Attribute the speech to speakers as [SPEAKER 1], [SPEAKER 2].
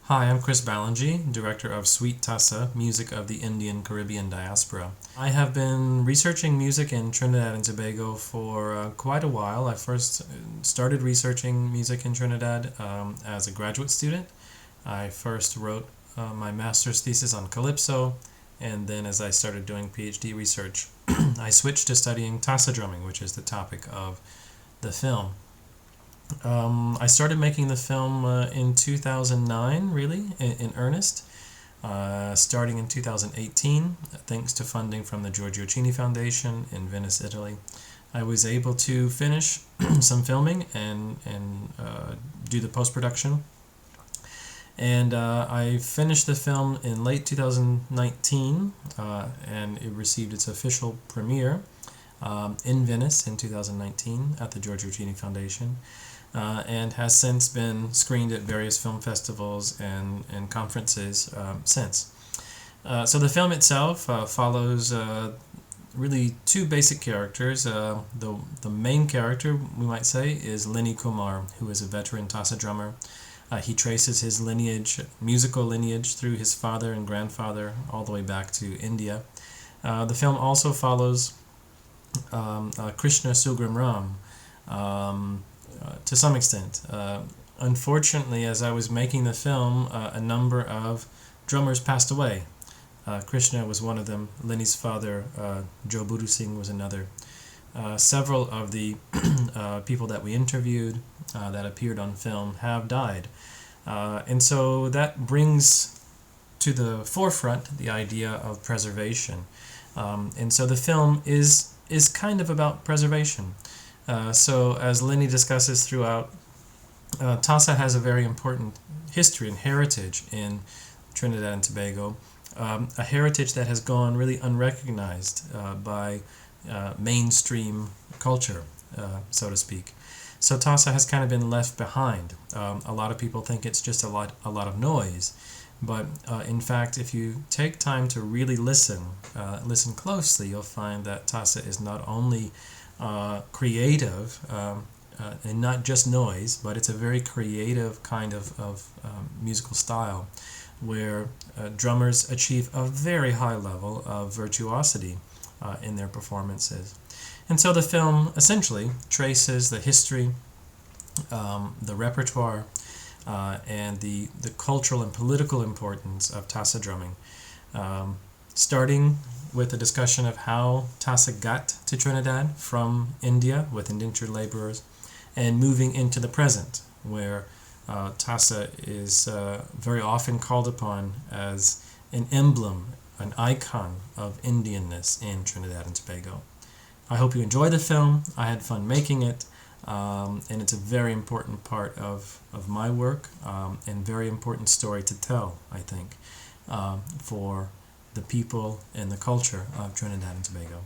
[SPEAKER 1] Hi, I'm Chris Ballengee, Director of Sweet Tassa, Music of the Indian Caribbean Diaspora. I have been researching music in Trinidad and Tobago for quite a while. I first started researching music in Trinidad as a graduate student. I first wrote my master's thesis on calypso, and then as I started doing PhD research, I switched to studying Tassa drumming, which is the topic of the film. I started making the film in 2009, really, in earnest, starting in 2018, thanks to funding from the Giorgio Cini Foundation in Venice, Italy. I was able to finish some filming and do the post production. And I finished the film in late 2019, and it received its official premiere in Venice in 2019 at the Giorgio Cini Foundation. And has since been screened at various film festivals and conferences since. So the film itself follows really two basic characters. The main character, we might say, is Lenny Kumar, who is a veteran Tassa drummer. He traces his lineage, musical lineage, through his father and grandfather all the way back to India. The film also follows Krishna Sugram Ram, to some extent. Unfortunately, as I was making the film, a number of drummers passed away. Krishna was one of them. Lenny's father, Joe Budu Singh, was another. Several of the people that we interviewed that appeared on film have died. And so that brings to the forefront the idea of preservation. And so the film is kind of about preservation. So as Lenny discusses throughout, Tassa has a very important history and heritage in Trinidad and Tobago, a heritage that has gone really unrecognized by mainstream culture, so to speak. So Tassa has kind of been left behind. A lot of people think it's just a lot of noise, but in fact, if you take time to really listen closely, you'll find that Tassa is not only creative and not just noise, but it's a very creative kind of musical style where drummers achieve a very high level of virtuosity in their performances. And so the film essentially traces the history, the repertoire, and the cultural and political importance of Tassa drumming, starting with a discussion of how Tassa got to Trinidad from India with indentured laborers, and moving into the present, where Tassa is very often called upon as an emblem, an icon of Indianness in Trinidad and Tobago. I hope you enjoy the film. I had fun making it, and it's a very important part of my work, and very important story to tell, I think, for the people and the culture of Trinidad and Tobago.